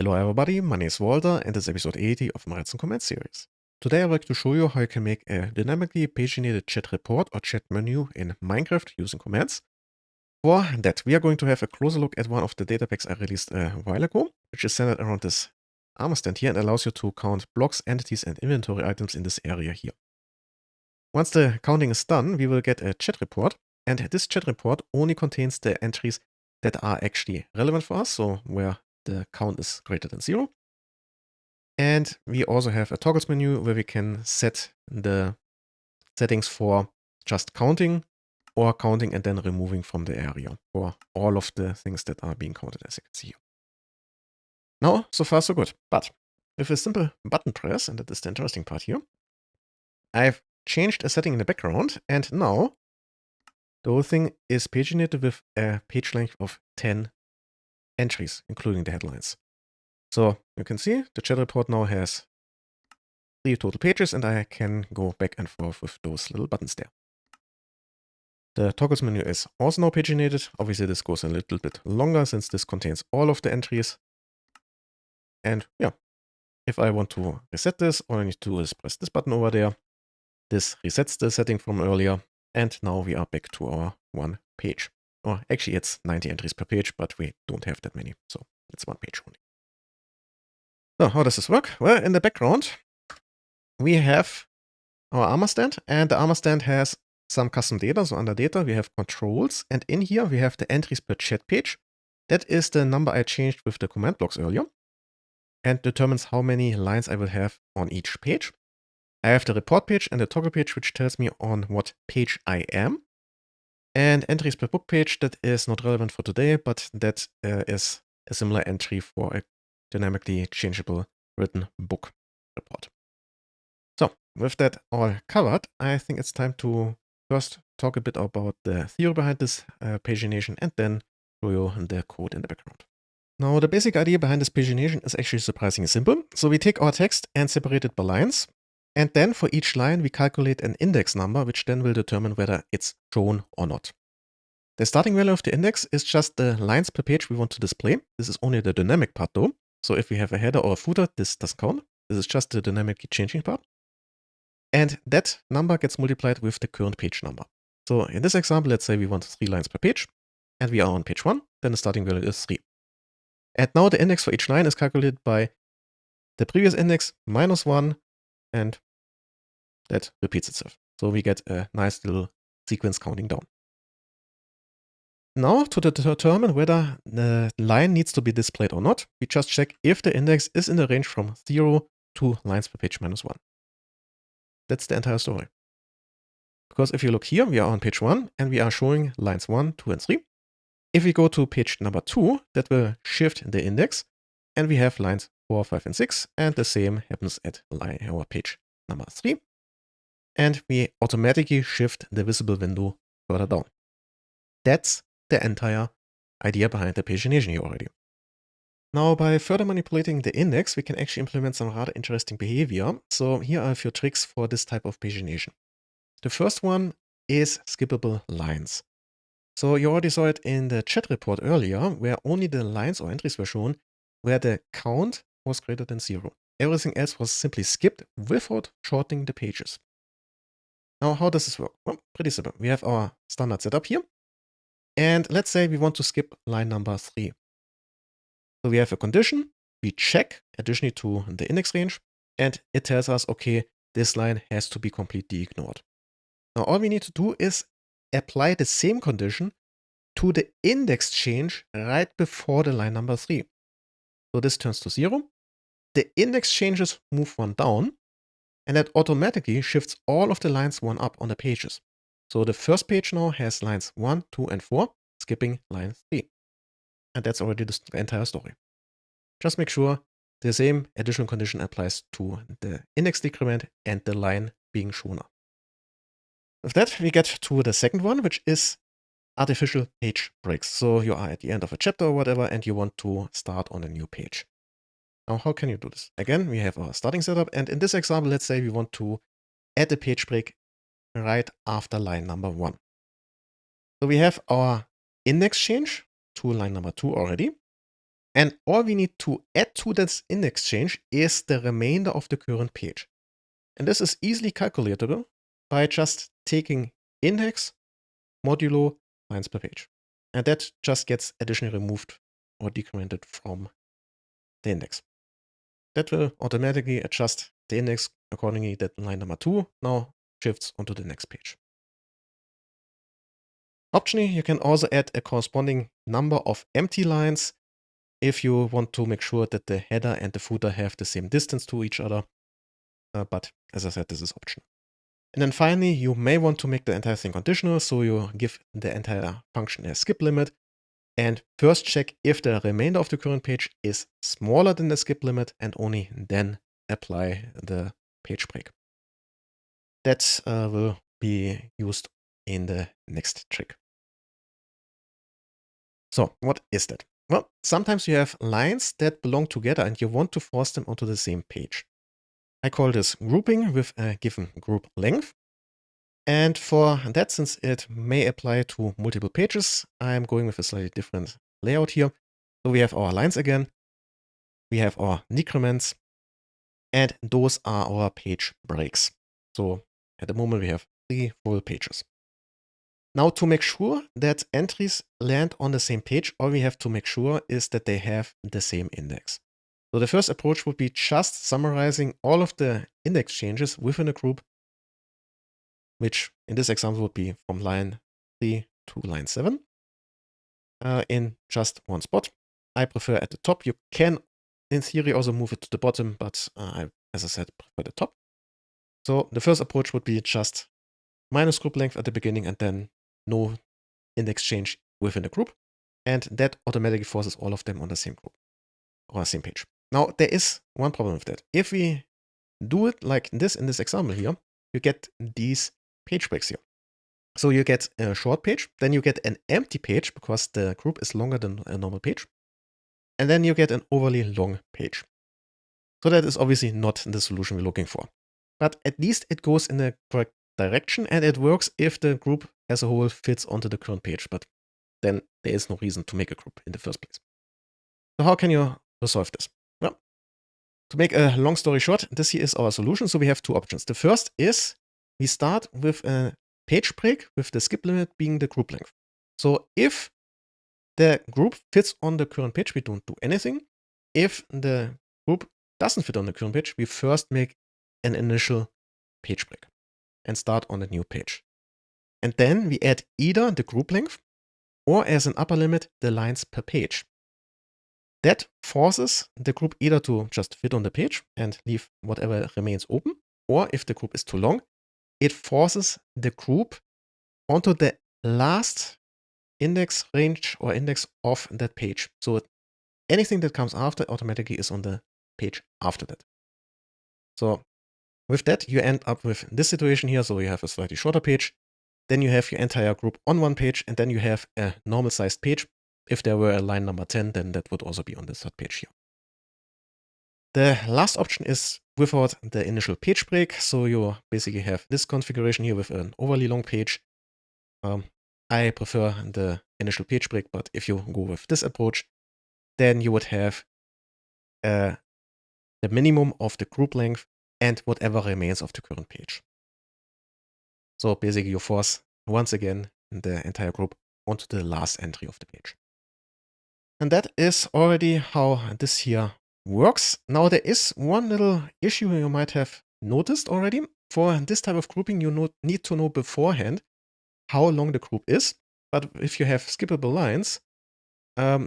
Hello everybody, my name is Walter and this is episode 80 of my Redstone Commands Series. Today I'd like to show you how you can make a dynamically paginated chat report or chat menu in Minecraft using commands. For that, we are going to have a closer look at one of the data packs I released a while ago, which is centered around this armor stand here and allows you to count blocks, entities, and inventory items in this area here. Once the counting is done, we will get a chat report, and this chat report only contains the entries that are actually relevant for us, so where the count is greater than 0. And we also have a toggles menu where we can set the settings for just counting or counting and then removing from the area for all of the things that are being counted, as you can see here. Now, so far so good. But with a simple button press, and that is the interesting part here, I've changed a setting in the background, and now the whole thing is paginated with a page length of 10 entries, including the headlines. So you can see the chat report now has 3 total pages, and I can go back and forth with those little buttons there. The toggles menu is also now paginated. Obviously, this goes a little bit longer since this contains all of the entries. And yeah, if I want to reset this, all I need to do is press this button over there. This resets the setting from earlier. And now we are back to our one page. Or actually, it's 90 entries per page, but we don't have that many. So it's one page only. So how does this work? Well, in the background, we have our armor stand, and the armor stand has some custom data. So under data, we have controls, and in here we have the entries per chat page. That is the number I changed with the command blocks earlier, and determines how many lines I will have on each page. I have the report page and the toggle page, which tells me on what page I am. And entries per book page, that is not relevant for today, but that is a similar entry for a dynamically changeable written book report. So with that all covered, I think it's time to first talk a bit about the theory behind this pagination and then show you the code in the background. Now, the basic idea behind this pagination is actually surprisingly simple. So we take our text and separate it by lines. And then for each line, we calculate an index number, which then will determine whether it's shown or not. The starting value of the index is just the lines per page we want to display. This is only the dynamic part though. So if we have a header or a footer, this doesn't count. This is just the dynamically changing part. And that number gets multiplied with the current page number. So in this example, let's say we want 3 lines per page, and we are on page 1, then the starting value is 3. And now the index for each line is calculated by the previous index minus 1, and that repeats itself. So we get a nice little sequence counting down. Now, to determine whether the line needs to be displayed or not, we just check if the index is in the range from 0 to lines per page minus 1. That's the entire story. Because if you look here, we are on page 1 and we are showing lines 1, 2, and 3. If we go to page number 2, that will shift the index and we have lines 4, 5, and 6. And the same happens at our page number 3. And we automatically shift the visible window further down. That's the entire idea behind the pagination here already. Now, by further manipulating the index, we can actually implement some rather interesting behavior. So here are a few tricks for this type of pagination. The first one is skippable lines. So you already saw it in the chat report earlier, where only the lines or entries were shown where the count was greater than 0. Everything else was simply skipped without shortening the pages. Now, how does this work? Well, pretty simple. We have our standard setup here. And let's say we want to skip line number 3. So we have a condition. We check additionally to the index range, and it tells us, okay, this line has to be completely ignored. Now, all we need to do is apply the same condition to the index change right before the line number 3. So this turns to 0. The index changes move 1 down, and that automatically shifts all of the lines 1 up on the pages. So the first page now has lines 1, 2, and 4, skipping line 3. And that's already the entire story. Just make sure the same additional condition applies to the index decrement and the line being shown up. With that, we get to the second one, which is artificial page breaks. So you are at the end of a chapter or whatever, and you want to start on a new page. Now, how can you do this? Again, we have our starting setup. And in this example, let's say we want to add a page break right after line number 1. So we have our index change to line number 2 already. And all we need to add to this index change is the remainder of the current page. And this is easily calculatable by just taking index modulo lines per page. And that just gets additionally removed or decremented from the index. That will automatically adjust the index accordingly that line number 2 now shifts onto the next page. Optionally, you can also add a corresponding number of empty lines if you want to make sure that the header and the footer have the same distance to each other. But as I said, this is optional. And then finally, you may want to make the entire thing conditional, so you give the entire function a skip limit and first check if the remainder of the current page is smaller than the skip limit and only then apply the page break. That will be used in the next trick. So what is that? Well, sometimes you have lines that belong together and you want to force them onto the same page. I call this grouping with a given group length. And for that, since it may apply to multiple pages, I'm going with a slightly different layout here. So we have our lines again. We have our decrements. And those are our page breaks. So at the moment, we have 3 full pages. Now, to make sure that entries land on the same page, all we have to make sure is that they have the same index. So the first approach would be just summarizing all of the index changes within a group, which in this example would be from line 3 to line 7 in just one spot. I prefer at the top. You can, in theory, also move it to the bottom, but as I said, prefer the top. So the first approach would be just minus group length at the beginning and then no index change within the group. And that automatically forces all of them on the same group or same page. Now, there is one problem with that. If we do it like this in this example here, you get these page breaks here. So you get a short page, then you get an empty page because the group is longer than a normal page. And then you get an overly long page. So that is obviously not the solution we're looking for. But at least it goes in the correct direction and it works if the group as a whole fits onto the current page. But then there is no reason to make a group in the first place. So how can you resolve this? Well, to make a long story short, this here is our solution. So we have 2 options. The first is we start with a page break with the skip limit being the group length. So if the group fits on the current page, we don't do anything. If the group doesn't fit on the current page, we first make an initial page break and start on a new page. And then we add either the group length or as an upper limit, the lines per page. That forces the group either to just fit on the page and leave whatever remains open, or if the group is too long, it forces the group onto the last index range or index of that page. So anything that comes after automatically is on the page after that. So with that, you end up with this situation here. So you have a slightly shorter page. Then you have your entire group on one page, and then you have a normal sized page. If there were a line number 10, then that would also be on the third page here. The last option is without the initial page break. So you basically have this configuration here with an overly long page. I prefer the initial page break, but if you go with this approach, then you would have the minimum of the group length and whatever remains of the current page. So basically you force, once again, the entire group onto the last entry of the page. And that is already how this here works. Now there is one little issue you might have noticed already. For this type of grouping, you need to know beforehand how long the group is. But if you have skippable lines,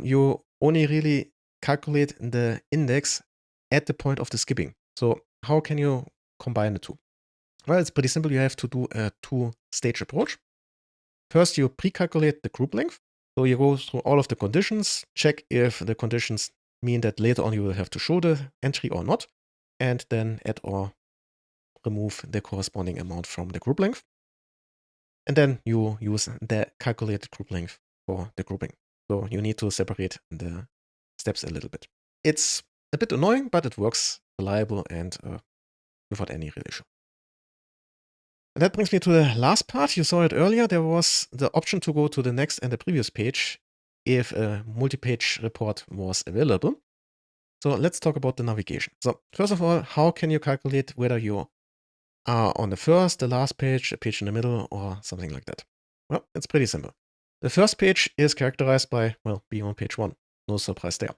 you only really calculate the index at the point of the skipping. So how can you combine the two? Well, it's pretty simple. You have to do a 2-stage approach. First, you pre-calculate the group length. So you go through all of the conditions, check if the conditions mean that later on you will have to show the entry or not, and then add or remove the corresponding amount from the group length. And then you use the calculated group length for the grouping. So you need to separate the steps a little bit. It's a bit annoying, but it works reliable and without any real issue. And that brings me to the last part. You saw it earlier. There was the option to go to the next and the previous page if a multi-page report was available. So let's talk about the navigation. So first of all, how can you calculate whether you are on the first, the last page, a page in the middle, or something like that? Well, it's pretty simple. The first page is characterized by, well, being on page 1. No surprise there.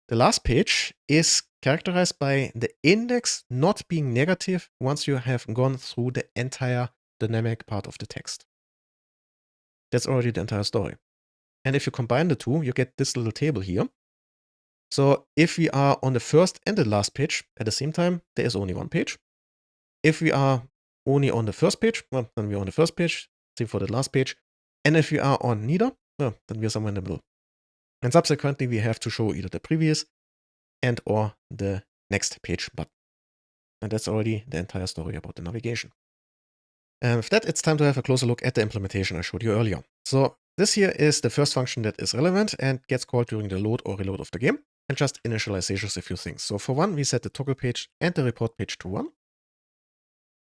The last page is characterized by the index not being negative once you have gone through the entire dynamic part of the text. That's already the entire story. And if you combine the two, you get this little table here. So if we are on the first and the last page at the same time, there is only one page. If we are only on the first page, well, then we're on the first page, same for the last page. And if we are on neither, well, then we're somewhere in the middle. And subsequently, we have to show either the previous and or the next page button. And that's already the entire story about the navigation. And with that, it's time to have a closer look at the implementation I showed you earlier. So this here is the first function that is relevant and gets called during the load or reload of the game, and just initializes a few things. So for one, we set the toggle page and the report page to 1.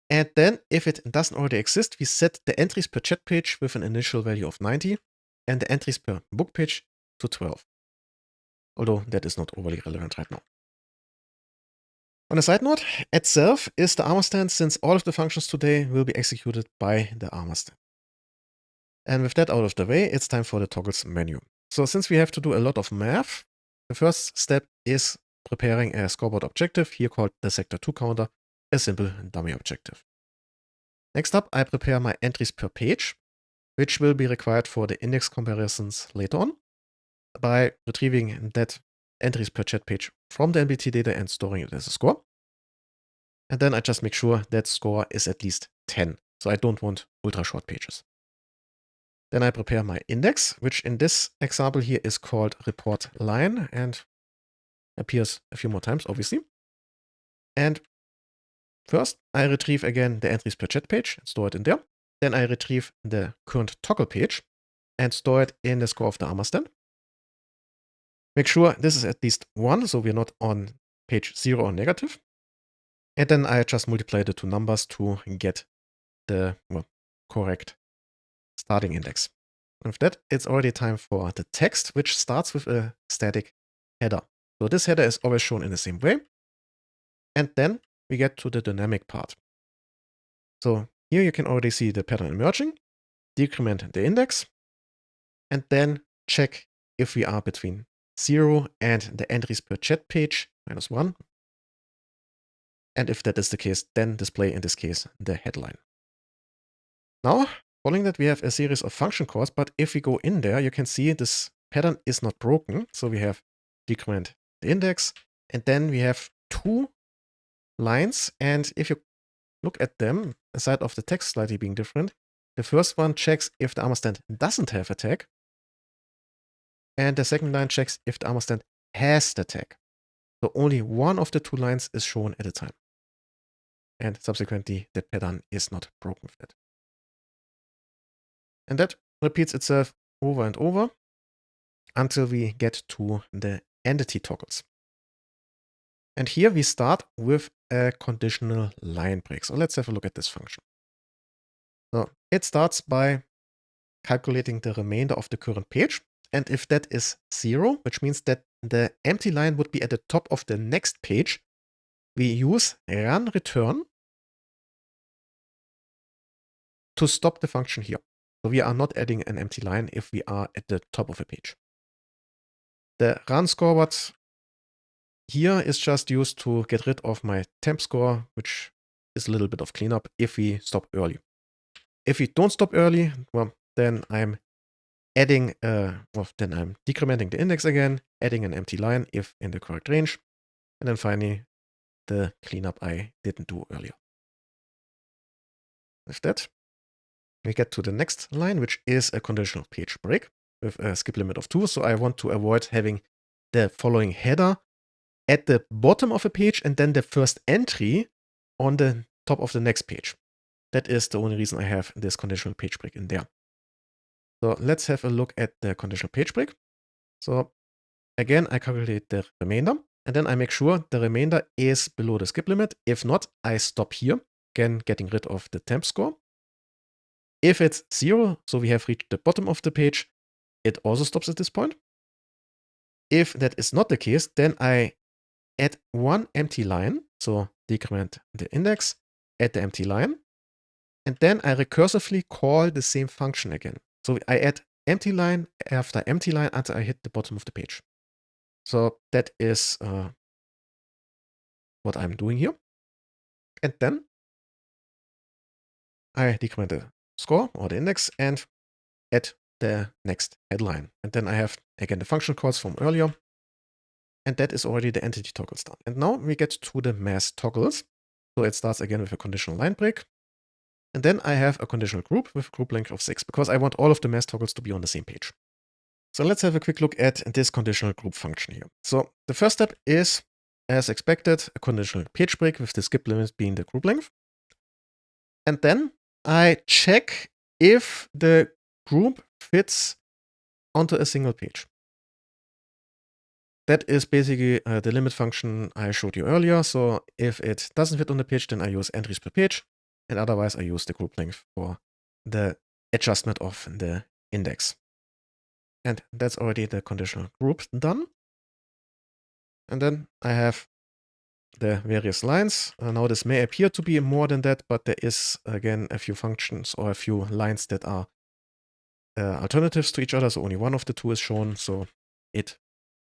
And then if it doesn't already exist, we set the entries per chat page with an initial value of 90 and the entries per book page to 12. Although that is not overly relevant right now. On a side note, add self is the armor stand, since all of the functions today will be executed by the armor stand. And with that out of the way, it's time for the toggles menu. So since we have to do a lot of math, the first step is preparing a scoreboard objective, here called the sector 2 counter, a simple dummy objective. Next up, I prepare my entries per page, which will be required for the index comparisons later on, by retrieving that entries per chat page from the NBT data and storing it as a score. And then I just make sure that score is at least 10. So I don't want ultra short pages. Then I prepare my index, which in this example here is called report line and appears a few more times, obviously. And first, I retrieve again the entries per chat page and store it in there. Then I retrieve the current toggle page and store it in the score of the armor stand. Make sure this is at least 1, so we're not on page 0 or negative. And then I just multiply the two numbers to get the correct starting index. And with that, it's already time for the text, which starts with a static header. So this header is always shown in the same way. And then we get to the dynamic part. So here you can already see the pattern emerging, decrement the index, and then check if we are between 0 and the entries per chat page, -1. And if that is the case, then display, in this case, the headline. Now, following that, we have a series of function calls, but if we go in there, you can see this pattern is not broken. So we have decrement the index, and then we have 2 lines. And if you look at them, aside of the text slightly being different, the first one checks if the armor stand doesn't have a tag. And the second line checks if the armor stand has the tag. So only one of the 2 lines is shown at a time. And subsequently, the pattern is not broken with that. And that repeats itself over and over until we get to the entity toggles. And here we start with a conditional line break. So let's have a look at this function. So it starts by calculating the remainder of the current page. And if that is 0, which means that the empty line would be at the top of the next page, we use run return to stop the function here. So we are not adding an empty line if we are at the top of a page. The run scoreboard here is just used to get rid of my temp score, which is a little bit of cleanup if we stop early. If we don't stop early, well, then I'm adding, then I'm decrementing the index again, adding an empty line if in the correct range, and then finally the cleanup I didn't do earlier. With that, we get to the next line, which is a conditional page break with a skip limit of 2. So I want to avoid having the following header at the bottom of a page and then the first entry on the top of the next page. That is the only reason I have this conditional page break in there. So let's have a look at the conditional page break. So again, I calculate the remainder, and then I make sure the remainder is below the skip limit. If not, I stop here, again, getting rid of the temp score. If it's 0, so we have reached the bottom of the page, it also stops at this point. If that is not the case, then I add one empty line, so decrement the index, add the empty line, and then I recursively call the same function again. So I add empty line after empty line until I hit the bottom of the page. So that is what I'm doing here. And then I decrement the score or the index and add the next headline. And then I have, again, the function calls from earlier. And that is already the entity toggles done. And now we get to the mass toggles. So it starts again with a conditional line break. And then I have a conditional group with a group length of 6 because I want all of the mass toggles to be on the same page. So let's have a quick look at this conditional group function here. So the first step is, as expected, a conditional page break with the skip limit being the group length. And then I check if the group fits onto a single page. That is basically the limit function I showed you earlier. So if it doesn't fit on the page, then I use entries per page. And otherwise, I use the group length for the adjustment of the index. And that's already the conditional group done. And then I have the various lines. Now this may appear to be more than that, but there is, again, a few functions or a few lines that are alternatives to each other. So only one of the two is shown. So it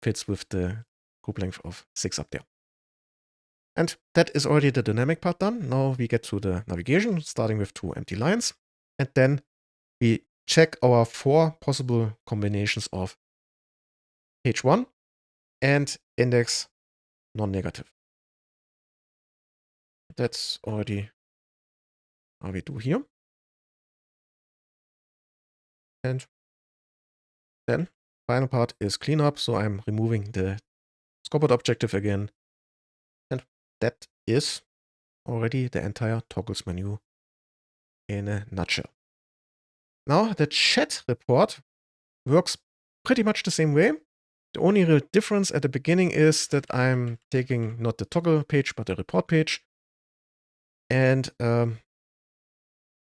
fits with the group length of 6 up there. And that is already the dynamic part done. Now we get to the navigation, starting with 2 empty lines. And then we check our 4 possible combinations of page 1 and index non-negative. That's already how we do here. And then final part is cleanup. So I'm removing the scoreboard objective again. And that is already the entire toggles menu in a nutshell. Now the chat report works pretty much the same way. The only real difference at the beginning is that I'm taking not the toggle page, but the report page. And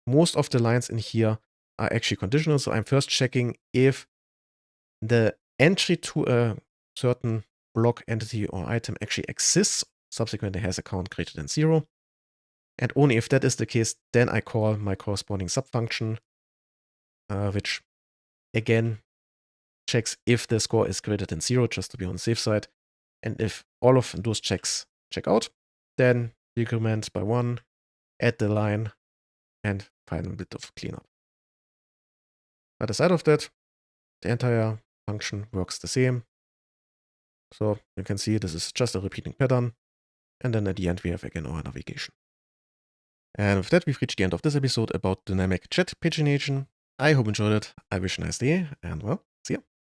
most of the lines in here are actually conditional. So I'm first checking if the entry to a certain block, entity, or item actually exists, subsequently has a count greater than 0. And only if that is the case, then I call my corresponding subfunction, which again checks if the score is greater than 0, just to be on the safe side. And if all of those checks check out, then decrement by 1, add the line, and final bit of cleanup. By the side of that, the entire function works the same. So you can see this is just a repeating pattern. And then at the end, we have again our navigation. And with that, we've reached the end of this episode about dynamic chat pagination. I hope you enjoyed it. I wish you a nice day, and well, see ya.